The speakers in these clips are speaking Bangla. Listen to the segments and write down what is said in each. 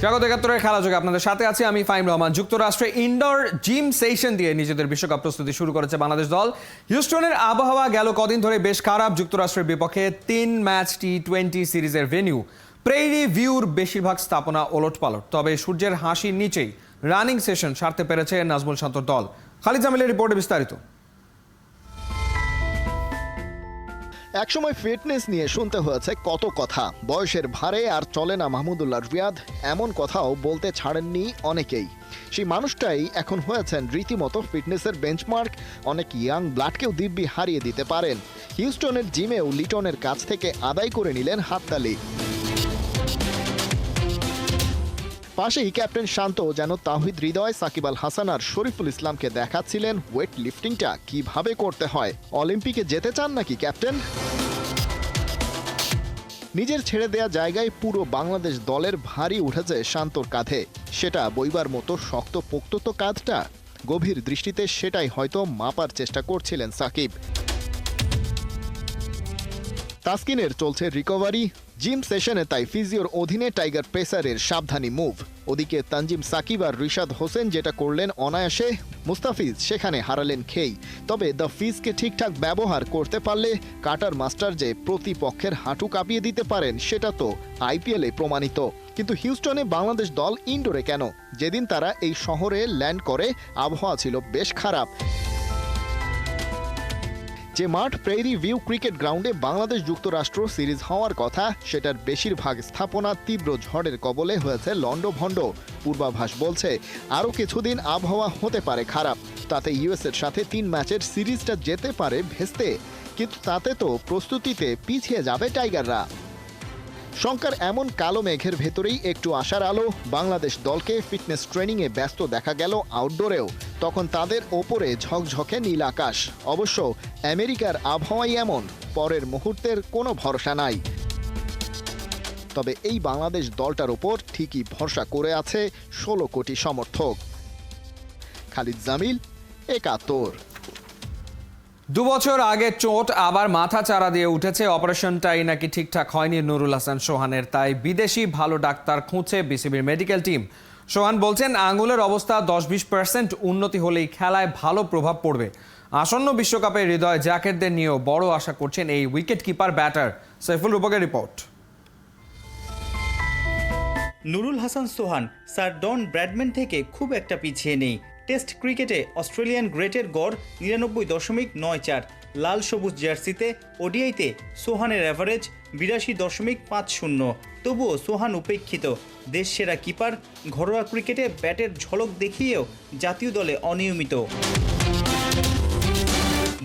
স্বাগত একাত্তরের খেলা যোগে আপনাদের সাথে আছি আমি ফাইম রহমান। যুক্তরাষ্ট্রে ইনডোর জিম সেশন দিয়ে নিজেদের বিশ্বকাপ প্রস্তুতি শুরু করেছে বাংলাদেশ দল। হিউস্টনের আবহাওয়া গেল কদিন ধরে বেশ খারাপ। যুক্তরাষ্ট্রের বিপক্ষে 3 ম্যাচ টি20 সিরিজের ভেন্যু প্রেইরি ভিউর বেশিরভাগ স্থাপনা ওলটপালট। তবে সূর্যের হাসির নিচেই রানিং সেশন সারতে পেরেছে নাজমুল শান্তর দল। খালিদ জামিলের রিপোর্টে বিস্তারিত। একসময় ফিটনেস নিয়ে শুনতে হয়েছে কত কথা, বয়সের ভারে আর চলে না মাহমুদুল্লাহ রিয়াদ, এমন কথাও বলতে ছাড়েননি অনেকেই। সেই মানুষটাই এখন হয়েছেন রীতিমতো ফিটনেসের বেঞ্চমার্ক। অনেক ইয়াং ব্লাডকেও দিব্যি হারিয়ে দিতে পারেন। হিউস্টনের জিমেও লিটনের কাছ থেকে আদায় করে নিলেন হাততালি। পাশেই ক্যাপ্টেন শান্ত যেন তাওহিদ হৃদয়, সাকিব আল হাসান আর শরীফুল ইসলামকে দেখাচ্ছিলেন ওয়েট লিফটিংটা কিভাবে করতে হয়। অলিম্পিকে যেতে চান নাকি ক্যাপ্টেন? নিজের ছেড়ে দেয়া জায়গায় পুরো বাংলাদেশ দলের ভারী উঠেছে শান্তর কাঁধে। সেটা বইবার মতো শক্ত পোক্ত তো কাঁধটা। গভীর দৃষ্টিতে সেটাই হয়তো মাপার চেষ্টা করছিলেন সাকিব। তাসকিনের চলছে রিকভারি। জিম সেশনে তাই ফিজিওর অধীনে টাইগার পেসারের সাবধানী মুভ। ওদিকে তানজিম সাকিব আর রিশাদ হোসেন যেটা করলেন অনায়াসে, মুস্তাফিজ সেখানে হারালেন খেই। তবে দ্য ফিজকে ঠিকঠাক ব্যবহার করতে পারলে কাটার মাস্টার যে প্রতিপক্ষের হাঁটু কাঁপিয়ে দিতে পারেন সেটা তো আইপিএলে প্রমাণিত। কিন্তু হিউস্টনে বাংলাদেশ দল ইনডোরে কেন? যেদিন তারা এই শহরে ল্যান্ড করে আবহাওয়া ছিল বেশ খারাপ। যে মাঠ প্রেইরি ভিউ ক্রিকেট গ্রাউন্ডে বাংলাদেশ যুক্তরাষ্ট্র সিরিজ হওয়ার কথা, সেটার বেশিরভাগ স্থাপনা তীব্র ঝড়ের কবলে হয়েছে লন্ডভন্ড। পূর্বাভাস বলছে আরও কিছুদিন আবহাওয়া হতে পারে খারাপ। তাতে ইউএসের সাথে 3 ম্যাচের সিরিজটা যেতে পারে ভেস্তে। কিন্তু তাতে তো প্রস্তুতিতে পিছিয়ে যাবে টাইগাররা। শঙ্কার এমন কালো মেঘের ভেতরেই একটু আশার আলো। বাংলাদেশ দলকে ফিটনেস ট্রেনিংয়ে ব্যস্ত দেখা গেল আউটডোরেও। তখন তাদের ওপরে ঝকঝকে নীল আকাশ। অবশ্য আমেরিকার আবহাওয়াই এমন, পরের মুহূর্তের কোনো ভরসা নাই। তবে এই বাংলাদেশ দলটার ওপর ঠিকই ভরসা করে আছে 16 কোটি সমর্থক। খালিদ জামিল, একাত্তর। 2 বছর আগে চোট, আবার মাথা চারা দিয়ে উঠেছে। অপারেশনটাই নাকি ঠিকঠাক হয়নি নুরুল হাসান সোহানের। তাই বিদেশি ভালো ডাক্তার খুঁজছে বিসিবির মেডিকেল টিম। সোহান বলছেন আঙুলের অবস্থা 10-20% উন্নতি হলেই খেলায় ভালো প্রভাব পড়বে। আসন্ন বিশ্বকাপে হৃদয় জ্যাকেটদের নিয়েও বড় আশা করছেন এই উইকেট কিপার ব্যাটার। সাইফুল রূপকের রিপোর্ট। Nurul Hasan Sohan sir Don Bradman থেকে খুব একটা পিছিয়ে নেই। টেস্ট ক্রিকেটে অস্ট্রেলিয়ান গ্রেটের গড় 99.94। লাল সবুজ জার্সিতে ওডিআইতে সোহানের অ্যাভারেজ 82.50। তবুও সোহান উপেক্ষিত। দেশ সেরা কিপার ঘরোয়া ক্রিকেটে ব্যাটের ঝলক দেখিয়েও জাতীয় দলে অনিয়মিত।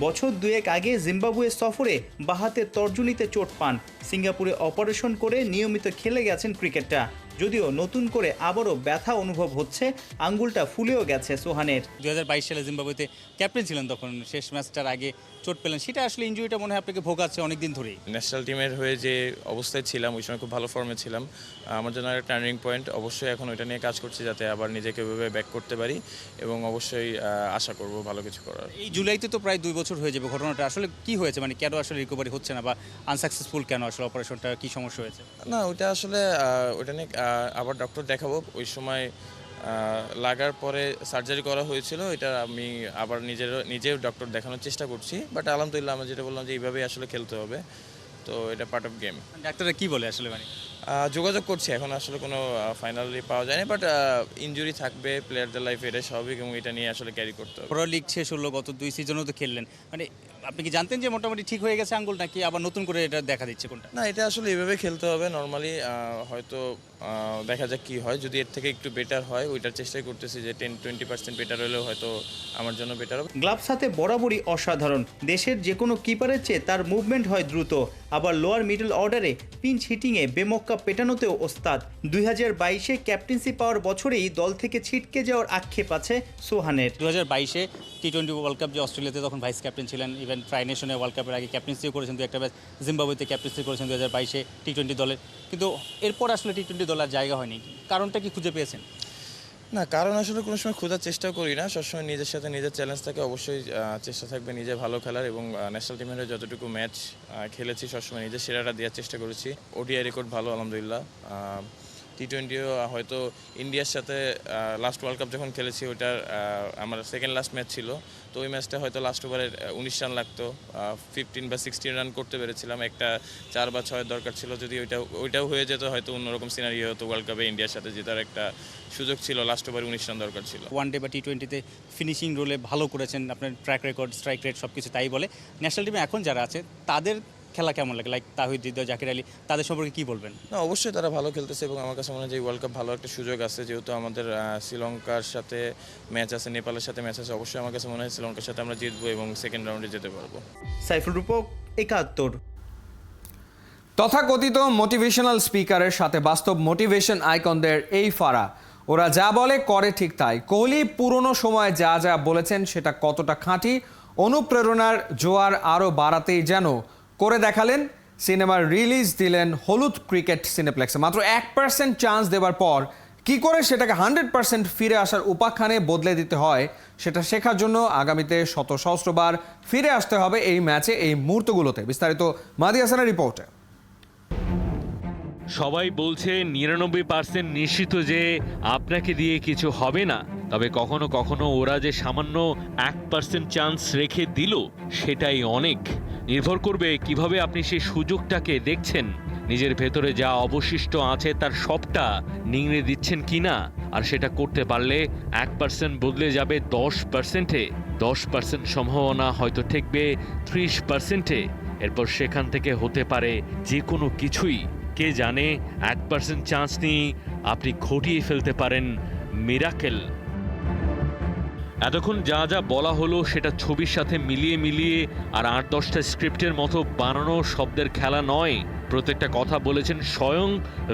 বছর 2 আগে জিম্বাবুয়ে সফরে বাহাতের তর্জনীতে চোট পান। সিঙ্গাপুরে অপারেশন করে নিয়মিত খেলে গেছেন ক্রিকেটটা। যদিও নতুন করে আবারও ব্যথা অনুভব হচ্ছে, আঙ্গুলটা ফুলেও গেছে সোহানের। 2022 সালে জিম্বাবুয়েতে ক্যাপ্টেন ছিলেন, তখন শেষ ম্যাচটার আগে চোট পেলেন। সেটা আসলে ইনজুরিটা মনে হয় আপনাকে ভোগাচ্ছে অনেকদিন ধরেই। ন্যাশনাল টিমের হয়ে যে অবস্থায় ছিলাম ওই সময় খুব ভালো ফর্মে ছিলাম। আমার জন্য একটা টার্নিং পয়েন্ট। অবশ্যই এখন ওইটা নিয়ে কাজ করছি যাতে আবার নিজেকে ওইভাবে ব্যাক করতে পারি, এবং অবশ্যই আশা করব ভালো কিছু করার। এই জুলাইতে তো প্রায় 2 বছর হয়ে যাবে। ঘটনাটা আসলে কি হয়েছে, মানে কেন আসলে রিকভারি হচ্ছে না বা আনসাকসেসফুল কেন? আসলে অপারেশনটা কি সমস্যা হয়েছে? না, ওইটা আসলে ওইটা নিয়ে আবার ডক্টর দেখাবো। ওই সময় লাগার পরে সার্জারি করা হয়েছিল। এটা আমি আবার নিজেও ডক্টর দেখানোর চেষ্টা করছি। বাট আলহামদুলিল্লাহ আমি যেটা বললাম যে এইভাবেই আসলে খেলতে হবে, তো এটা পার্ট অফ গেম। ডাক্তাররা কি বলে আসলে? মানে যোগাযোগ করছি, এখন আসলে কোনো ফাইনালি পাওয়া যায়নি। বাট ইনজুরি থাকবে প্লেয়ারদের লাইফে, এটা স্বাভাবিক, এবং এটা নিয়ে আসলে ক্যারি করতে হবে। প্রো লিগ শেষ হলো, গত 2 সিজনও তো খেললেন। মানে আপনি কি জানতেন যে মোটামুটি ঠিক হয়ে গেছে আঙ্গুল, নাকি আবার নতুন করে এটা দেখা দিচ্ছে কোনটা? না, এটা আসলে এভাবে খেলতে হবে নর্মালি। হয়তো দেখা যাক কি হয়। যদি এর থেকে একটু বেটার হয়, ওইটার চেষ্টাই করতেছি যে 10-20% বেটার হলেও হয়তো আমার জন্য বেটার হবে। গ্লাভস হাতে বরাবরই অসাধারণ। দেশের যে কোনো কিপারের চেয়ে তার মুভমেন্ট হয় দ্রুত। আবার লোয়ার মিডল অর্ডারে পিঞ্চ হিটিংয়ে বেমক্কা পেটানোতেও ওস্তাদ। 2022-এ ক্যাপ্টেন্সি পাওয়ার বছরেই দল থেকে ছিটকে যাওয়ার আক্ষেপ আছে সোহানের। 2022-এ টি20 ওয়ার্ল্ড কাপ যে অস্ট্রেলিয়াতে তখন ভাইস ক্যাপ্টেন ছিলেন, ইভেন ট্রাই নেশনে ওয়ার্ল্ড কাপের আগে ক্যাপ্টেন্সিও করেছেন 2 একটা ম্যাচ। জিম্বাবুয়েতে ক্যাপ্টেন্সি করেছেন 2022-এ টি20 দলের। কিন্তু এরপর আসলে টি20 দলের জায়গা হয়নি। কারণটা কি খুঁজে পেয়েছেন? না, কারণ আসলে কোনো সময় খোঁজার চেষ্টা করি না। সবসময় নিজের সাথে নিজের চ্যালেঞ্জ থাকে। অবশ্যই চেষ্টা থাকবে নিজে ভালো খেলার, এবং ন্যাশনাল টিমের হয়ে যতটুকু ম্যাচ খেলেছি সবসময় নিজের সেরাটা দেওয়ার চেষ্টা করেছি। ওডিআই রেকর্ড ভালো আলহামদুলিল্লাহ। টি-20ও হয়তো ইন্ডিয়ার সাথে লাস্ট ওয়ার্ল্ড কাপ যখন খেলেছি ওইটার আমার সেকেন্ড লাস্ট ম্যাচ ছিল, তো ওই ম্যাচটা হয়তো লাস্ট ওভারে 19 রান লাগতো, 15 বা 16 রান করতে পেরেছিলাম, একটা 4 বা 6 দরকার ছিল। যদি ওইটাও হয়ে যেত হয়তো অন্যরকম সিনারিও হতো, ওয়ার্ল্ড কাপে ইন্ডিয়ার সাথে জেতার একটা সুযোগ ছিল, লাস্ট ওভারে 19 রান দরকার ছিল। ওয়ানডে বা টি-20তে ফিনিশিং রোলে ভালো করেছেন, আপনার ট্র্যাক রেকর্ড, স্ট্রাইক রেট সব কিছু তাই বলে। ন্যাশনাল টিমে এখন যারা আছে তাদের খেলা কেমন লাগে, লাইক তাহিদ হৃদয়, জাকির আলী, তাদের সম্পর্কে কী বলবেন? না, অবশ্যই তারা ভালো খেলতেছে এবং আমার কাছে মনে হয় যে ওয়ার্ল্ড কাপ ভালো একটা সুযোগ আছে, যেহেতু আমাদের শ্রীলঙ্কার সাথে ম্যাচ আছে, নেপালের সাথে ম্যাচ আছে। অবশ্যই আমার কাছে মনে হয় শ্রীলঙ্কার সাথে আমরা জিতবো এবং সেকেন্ড রাউন্ডে যেতে পারবো। সাইফুল রূপক, 71। তথাকথিত মোটিভেশনাল স্পিকারের সাথে বাস্তব মোটিভেশন আইকনদের এই ফাড়া, ওরা যা বলে করে ঠিক তাই। কোহলি পুরনো সময়ে যা যা বলেছেন সেটা কতটা খাঁটি, অনুপ্রেরণার জোয়ার আরও বাড়াতেই যেন করে দেখালেন। সিনেমার রিলিজ দিলেন হলুদ ক্রিকেট সিনেপ্লেক্সে। মাত্র 1% চান্স দেওয়ার পর কি করে সেটাকে 100% ফিরে আসার উপাখ্যানে বদলে দিতে হয়, সেটা শেখার জন্য আগামীতে শত সহস্রবার ফিরে আসতে হবে এই ম্যাচে, এই মুহূর্তগুলোতে। বিস্তারিত মাদি হাসানের রিপোর্টে। সবাই বলছে 99% নিশ্চিত যে আপনাকে দিয়ে কিছু হবে না, তবে কখনো কখনো ওরা যে সামান্য 1% চান্স রেখে দিল সেটাই অনেক। নির্ভর করবে কিভাবে আপনি সেই সুযোগটাকে দেখছেন, নিজের ভেতরে যা অবশিষ্ট আছে তার সবটা নিংড়ে দিচ্ছেন কিনা। আর সেটা করতে পারলে 1% বদলে যাবে 10%-এ, 10% সম্ভাবনা হয়তো ঠেকবে 30%-এ। এরপর সেখান থেকে হতে পারে যে কোনো কিছুই। কে জানে, 1% চান্স নিয়ে আপনি ঘটিয়ে ফেলতে পারেন মিরাকেল। এতক্ষণ যা যা বলা হলো সেটা ছবির সাথে মিলিয়ে আর 8-10টা স্ক্রিপ্টের মতো বানানো শব্দের খেলা নয়। প্রত্যেকটা কথা বলেছেন স্বয়ং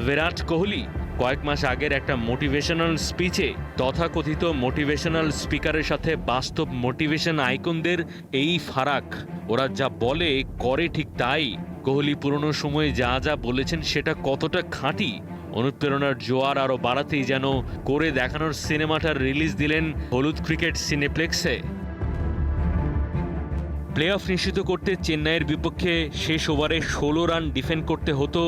বিরাট কোহলি। কয়েক মাস আগের একটা মোটিভেশনাল স্পিচে তথাকথিত মোটিভেশনাল স্পিকারের সাথে বাস্তব মোটিভেশন আইকনদের এই ফারাক, ওরা যা বলে করে ঠিক তাই। কোহলি পুরনো সময়ে যা যা বলেছেন সেটা কতটা খাঁটি, অনুপ্রেরণার জোয়ার আরও বাড়াতেই যেন করে দেখানোর সিনেমাটার রিলিজ দিলেন হলুদ ক্রিকেট সিনেপ্লেক্সে। প্লে অফ নিশ্চিত করতে চেন্নাইয়ের বিপক্ষে শেষ ওভারে 16 রান ডিফেন্ড করতে হতো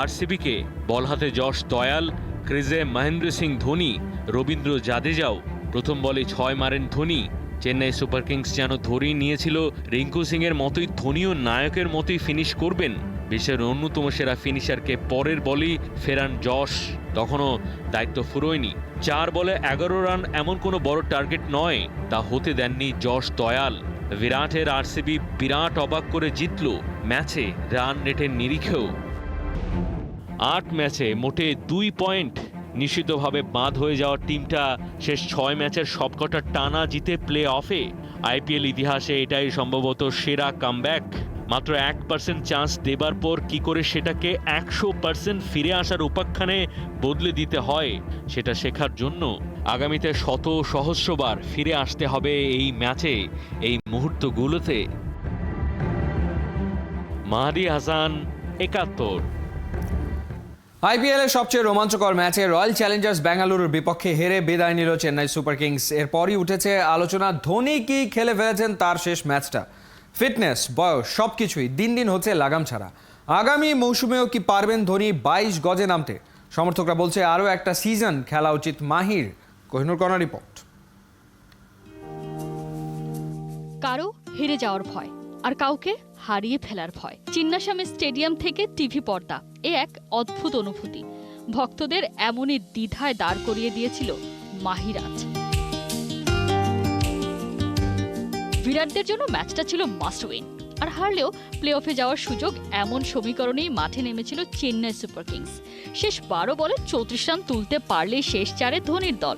আরসিবিকে। বল হাতে যশ দয়াল, ক্রিজে মহেন্দ্র সিং ধোনি, রবীন্দ্র জাদেজাও। প্রথম বলে 6 মারেন ধোনি। চেন্নাই সুপার কিংস যেন ধরেই নিয়েছিল রিঙ্কু সিংয়ের মতোই ধোনিও নায়কের মতোই ফিনিশ করবেন। বিশ্বের অন্যতম সেরা ফিনিশারকে পরের বলেই ফেরান যশ। তখনও দায়িত্ব ফুরোয়নি। 4 বলে 11 রান এমন কোনো বড় টার্গেট নয়, তা হতে দেননি যশ দয়াল। বিরাটের আরসিবি বিরাট অবাক করে জিতল ম্যাচে রান রেটের নিরিখেও। 8 ম্যাচে মোটে 2 পয়েন্ট। নিশ্চিতভাবে বাদ হয়ে যাওয়ার টিমটা শেষ 6 ম্যাচের সবকটা টানা জিতে প্লে অফে। আইপিএল ইতিহাসে এটাই সম্ভবত সেরা কামব্যাক। মাত্র 1% চান্স দেবার পর কি করে সেটাকে 100% ফিরে আসার উপাখ্যানে বদলে দিতে হয়, সেটা শেখার জন্য আগামীতে শত সহস্রবার ফিরে আসতে হবে এই ম্যাচে, এই মুহূর্তগুলোতে। মাহাদি হাসান, 71। আইপিএলের সবচেয়ে রোমাঞ্চকর ম্যাচে রয়্যাল চ্যালেঞ্জার্স বেঙ্গালুরুর বিপক্ষে হেরে বিদায় নিল চেন্নাই সুপার কিংস। এরপরই উঠেছে আলোচনা, ধোনি কি খেলে ফেলেছেন তার শেষ ম্যাচটা। ফিটনেস, বয়স সবকিছুই দিন দিন হচ্ছে লাগাম ছাড়া। আগামী মৌসুমেও কি পারবেন ধোনি 22 গজে নামতে? সমর্থকরা বলছে আরও একটা সিজন খেলা উচিত মাহির। Kohinoor corner report. কারো হেরে যাওয়ার ভয়, আর কাউকে হারিয়ে ফেলার ভয়। চিন্নাস্বামী স্টেডিয়াম থেকে টিভি পর্দা, এ এক অদ্ভুত অনুভূতি। ভক্তদের এমনই দ্বিধায় দাঁড় করিয়ে দিয়েছিল মাহিরাজ। বিরাটদের জন্য ম্যাচটা ছিল মাস্ট উইন, আর হারলেও প্লে অফে যাওয়ার সুযোগ, এমন সমীকরণেই মাঠে নেমেছিল চেন্নাই সুপার কিংস। শেষ 12 বলে 34 রান তুলতে পারলেই শেষ 4-এ ধোনির দল।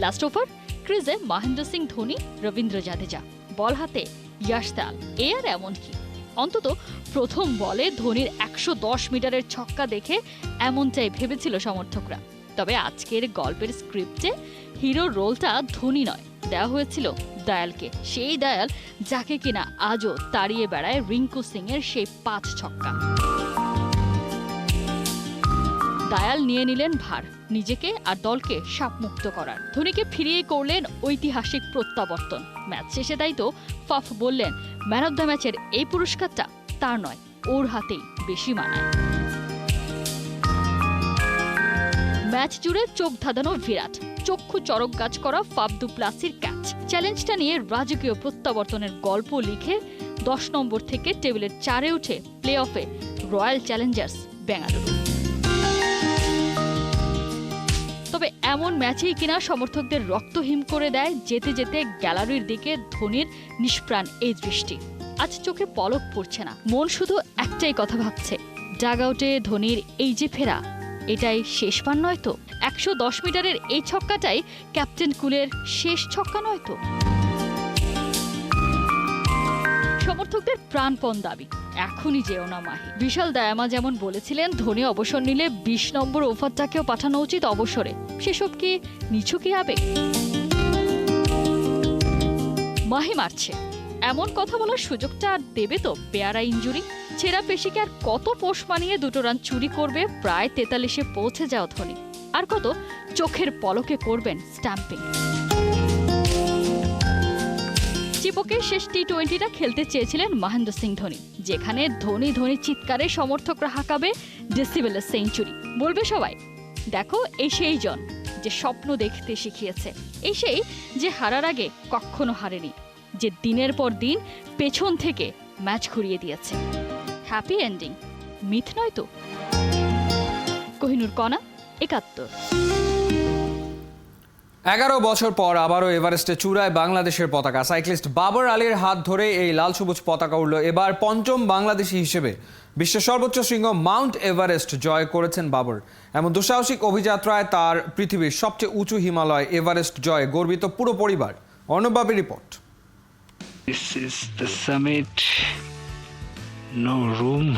লাস্ট ওভার, ক্রিজে মহেন্দ্র সিং ধোনি, রবীন্দ্র জাদেজা, বল হাতে ইয়াশ দয়াল। এ আর এমন কি, অন্তত প্রথম বলে ধোনির 110 মিটারের ছক্কা দেখে এমনটাই ভেবেছিল সমর্থকরা। তবে আজকের গল্পের স্ক্রিপ্টে হিরোর রোলটা ধোনি নয়, দেওয়া হয়েছিল দয়ালকে। সেই দয়াল যাকে কিনা আজও তাড়িয়ে বেড়ায় রিঙ্কু সিং এর সেই 5 ছক্কা। দয়াল নিয়ে নিলেন ভার, নিজেকে আর দলকে সাপমুক্ত করার। ধোনিকে ফিরিয়ে করলেন ঐতিহাসিক প্রত্যাবর্তন। ম্যাচ শেষে তাই তো ফাফ বললেন, ম্যান অব দ্য ম্যাচের এই পুরস্কারটা তার নয়, ওর হাতেই বেশি মানায়। ম্যাচ জুড়ে চোখ ধাঁধানো বিরাট, চক্ষু চরক গাছ করা ফাফ দু প্লাসির ক্যাচ। চ্যালেঞ্জটা নিয়ে রাজকীয় প্রত্যাবর্তনের গল্প লিখে 10 নম্বর থেকে টেবিলের 4-এ উঠে প্লে অফে রয়্যাল চ্যালেঞ্জার্স বেঙ্গালুরু। তবে এমন ম্যাচেই কিনা সমর্থকদের রক্ত হিম করে দেয় যেতে যেতে গ্যালারির দিকে ধোনির নিষ্প্রাণ এই দৃষ্টি। আজ চোখে পলক পড়ছে না, মন শুধু একটাই কথা ভাবছে, ডাগ আউটে ধোনির এই যে ফেরা, এটাই শেষ পান নয় তো? 110 মিটারের এই ছক্কাটাই ক্যাপ্টেন কুলের শেষ ছক্কা নয় তো? সমর্থকদের প্রাণপণ দাবি, এখনই যেও না মাহি। বিশাল দায়ামা যেমন বলেছিলেন ধোনি অবসর নিলে 20 নম্বর ওভারটাকেও পাঠানো উচিত অবসরে, সেসব কি নিছকই আবেগ? মাহি মারছে, এমন কথা বলার সুযোগটা আর দেবে তো পেয়ারা ইনজুরি? ছেঁড়া পেশিকে আর কত পোষ মানিয়ে 2 রান চুরি করবে প্রায় 43-এ পৌঁছে যাও ধোনি? আর কত চোখের পলকে করবেন স্ট্যাম্পিং? চিপকে শেষ টি20টা খেলতে চেয়েছিলেন মহেন্দ্র সিং ধোনি, যেখানে ধোনি ধোনি চিৎকারে সমর্থকরা হাঁকাবে ডেসিবেলের সেঞ্চুরি। বলবে সবাই, দেখো এই সেই জন যে স্বপ্ন দেখতে শিখিয়েছে, এই সেই যে হারার আগে কখনো হারেনি, যে দিনের পর দিন পেছন থেকে ম্যাচ ঘুরিয়ে দিয়েছে। হ্যাপি এন্ডিং মিথ নয় তো? কোহিনুর কণা, 71। 11 বছর পর আবারও এভারেস্টে চূড়ায় বাংলাদেশের পতাকা। সাইক্লিস্ট বাবর আলীর হাত ধরে এই লাল সবুজ পতাকা উড়ল। এবার 5ম বাংলাদেশি হিসেবে বিশ্বের সর্বোচ্চ শৃঙ্গ মাউন্ট এভারেস্ট জয় করেছেন বাবর। এমন দুঃসাহসিক অভিযাত্রায় তার পৃথিবীর সবচেয়ে উঁচু হিমালয় এভারেস্ট জয়ে গর্বিত পুরো পরিবার। অর্ণবাবী report. This is the summit. No room.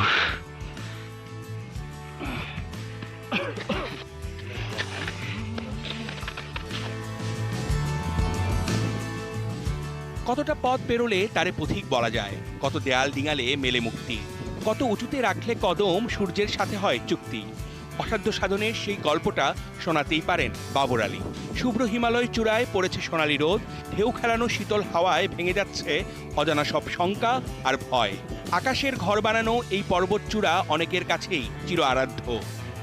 কতটা পথ পেরোলে তারে পথিক বলা যায়, কত দেয়াল ডিঙালে মেলে মুক্তি, কত উঁচুতে রাখলে কদম সূর্যের সাথে হয় চুক্তি। অসাধ্য সাধনের সেই গল্পটা শোনাতেই পারেন বাবর আলী। শুভ্র হিমালয় চূড়ায় পড়েছে সোনালি রোদ, ঢেউ খেলানো শীতল হাওয়ায় ভেঙে যাচ্ছে অজানা সব শঙ্কা আর ভয়। আকাশের ঘর বানানো এই পর্বত চূড়া অনেকের কাছেই চির আরাধ্য।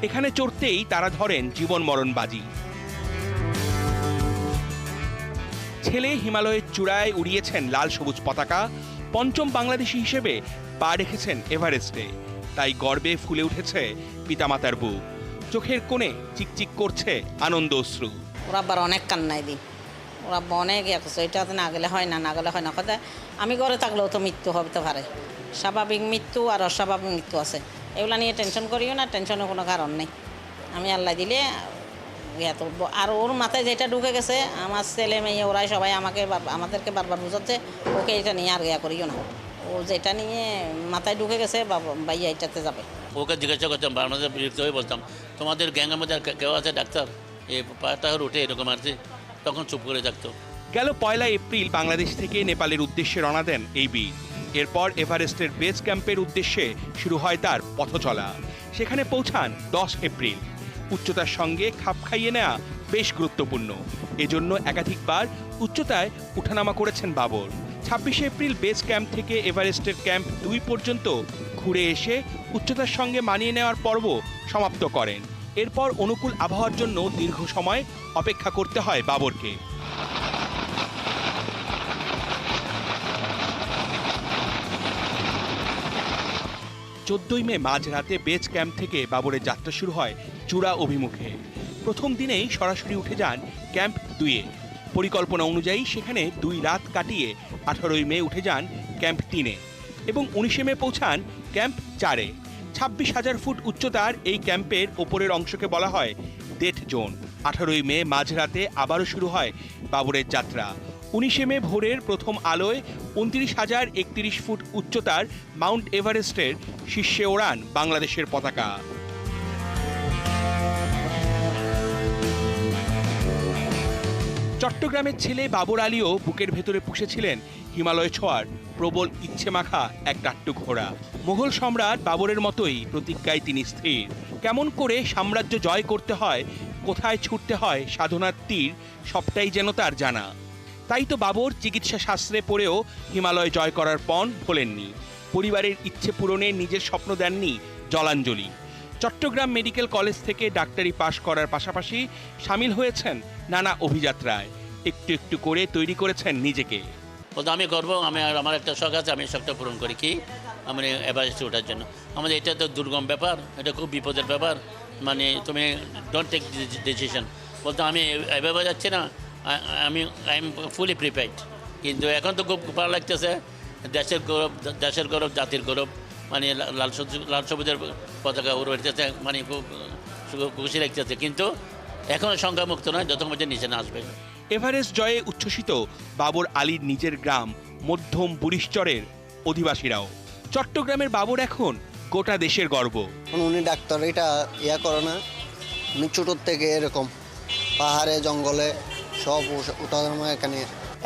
এখানে চড়তেই তারা ধরেন জীবন মরণ বাজি। ছেলে হিমালয়ের চূড়ায় উড়িয়েছেন লাল সবুজ পতাকা, 5ম বাংলাদেশি হিসেবে পা রেখেছেন এভারেস্টে। তাই গর্বে ফুলে উঠেছে পিতামাতার বুক, চোখের কোণে চিকচিক করছে আনন্দ অশ্রু। ওরা আবার অনেক কান্নাই দিই, ওরা আব্বা অনেক ইয়ে করছে, ওইটা না গেলে হয় না, না গেলে হয় না। কথা আমি ঘরে থাকলেও তো মৃত্যু হতে পারে, স্বাভাবিক মৃত্যু আর অস্বাভাবিক মৃত্যু আছে, এগুলো নিয়ে টেনশন করিও না, টেনশনের কোনো কারণ নেই। আমি আল্লাহ দিলে ইয়ে তুলবো। আর ওর মাথায় যেটা ঢুকে গেছে, আমার ছেলে মেয়ে ওরাই সবাই আমাদেরকে বারবার বুঝাচ্ছে, ওকে এটা নিয়ে আর ইয়া করিও না, ও যেটা নিয়ে মাথায় ঢুকে গেছে ভাইয়া এটাতে যাবে। ওকে জিজ্ঞাসা করতাম, বাংলাদেশে বিরক্ত হয়ে বলতাম, তোমাদের গ্যাংয়ের মধ্যে কেউ আছে ডাক্তার, এই পাটা উঠে এরকম আছে, তখন চুপ করে থাকতো। গেল 1 এপ্রিল বাংলাদেশ থেকে নেপালের উদ্দেশ্যে রওনা দেন এই বীর। এরপর এভারেস্টের বেস ক্যাম্পের উদ্দেশ্যে শুরু হয় তার পথচলা। সেখানে পৌঁছান 10 এপ্রিল। উচ্চতার সঙ্গে খাপ খাইয়ে নেওয়া বেশ গুরুত্বপূর্ণ, এজন্য একাধিকবার উচ্চতায় উঠানামা করেছেন বাবর। 26 এপ্রিল বেস ক্যাম্প থেকে এভারেস্টের ক্যাম্প 2 পর্যন্ত ঘুরে এসে উচ্চতার সঙ্গে মানিয়ে নেওয়ার পর্ব সমাপ্ত করেন। এরপর অনুকূল আবহাওয়ার জন্য দীর্ঘ সময় অপেক্ষা করতে হয় বাবরকে। 14 মে মাঝরাতে বেস ক্যাম্প থেকে বাবরের যাত্রা শুরু হয় চূড়া অভিমুখে। প্রথম দিনেই সরাসরি উঠে যান ক্যাম্প 2-এ। পরিকল্পনা অনুযায়ী সেখানে 2 রাত কাটিয়ে 18 মে উঠে যান ক্যাম্প 3-এ এবং 19 মে পৌঁছান ক্যাম্প 4-এ। 26,000 ফুট উচ্চতার এই ক্যাম্পের ওপরের অংশকে বলা হয় ডেথ জোন। 18 মে মাঝরাতে আবারও শুরু হয় বাবরের যাত্রা। 19 মে ভোরের প্রথম আলোয় 29,031 ফুট উচ্চতার মাউন্ট এভারেস্টের শীর্ষে ওড়ান বাংলাদেশের পতাকা। চট্টগ্রামের ছেলে বাবর আলীও বুকের ভেতরে পুষেছিলেন হিমালয় ছোঁয়ার প্রবল ইচ্ছে মাখা এক টাট্টু ঘোড়া। মোগল সম্রাট বাবরের মতোই প্রতিজ্ঞায় তিনি স্থির। কেমন করে সাম্রাজ্য জয় করতে হয়, কোথায় ছুটতে হয় সাধনার তীর, সবটাই যেন তার জানা। তাই তো বাবর চিকিৎসা শাস্ত্রে পড়েও হিমালয় জয় করার পণ ভোলেননি। পরিবারের ইচ্ছে পূরণে নিজের স্বপ্ন দেননি জলাঞ্জলি। চট্টগ্রাম মেডিকেল কলেজ থেকে ডাক্তারি পাশ করার পাশাপাশি সামিল হয়েছেন নানা অভিযাত্রায়। একটু একটু করে তৈরি করেছেন নিজেকে। বলতো আমি করবো, আমার একটা শখ আছে, আমি শখটা পূরণ করি। কি আমি এভারেস্টে ওঠার জন্য। আমাদের এটা তো দুর্গম ব্যাপার, এটা খুব বিপদের ব্যাপার। মানে তুমি ডোন্ট টেক ডিসিশন। বলতো আমি এভাবে যাচ্ছি না, আই এম ফুলি প্রিপেয়ার্ড। কিন্তু এখন তো খুব ভালো লাগতেছে, দেশের গৌরব, জাতির গৌরব, মানে লাল সবুজের পতাকা উড়তেছে, মানে খুব খুশি লাগতেছে। কিন্তু এখনও সংখ্যামুক্ত নয়, যত মধ্যে নিচে না আসবে। এভারেস্ট জয়ে উচ্ছ্বসিত বাবর আলীর নিজের গ্রাম মধ্যম বুড়িশ্বরের অধিবাসীরাও। চট্টগ্রামের বাবর এখন গোটা দেশের গর্ব। উনি ডাক্তার, এটা করে না, উনি ছোটোর থেকে এরকম পাহাড়ে জঙ্গলে সব ওঠানামা এখানে।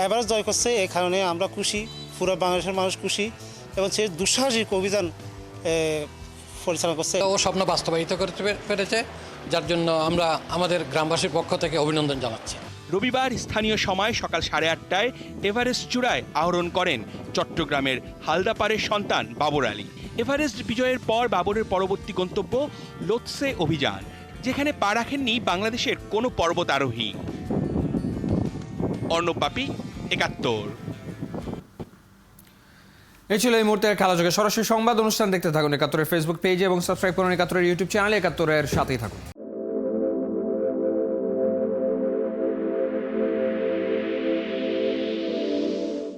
এভারেস্ট জয় করছে, এই কারণে আমরা খুশি, পুরো বাংলাদেশের মানুষ খুশি, এবং সে দুঃসাহসিক অভিযান পরিচালনা করছে। ও স্বপ্ন বাস্তবায়িত করতে পেরেছে, যার জন্য আমরা আমাদের গ্রামবাসীর পক্ষ থেকে অভিনন্দন জানাচ্ছি। রবিবার স্থানীয় সময় সকাল 8:30টায় এভারেস্ট চূড়ায় আরোহণ করেন চট্টগ্রামের হালদাপাড়ের সন্তান বাবর আলী। এভারেস্ট বিজয়ের পর বাবরের পরবর্তী গন্তব্য লোৎসে অভিযান, যেখানে পা রাখেননি বাংলাদেশের কোনো পর্বতারোহী। অর্ণব বাপি, ৭১। এই ছিল এই মুহূর্তের খেলাযোগে সরাসরি সংবাদ অনুষ্ঠান। দেখতে থাকুন ৭১-এর ফেসবুক পেজে এবং সাবস্ক্রাইব করুন ৭১-এর ইউটিউব চ্যানেলে। ৭১-এর সাথেই থাকুন।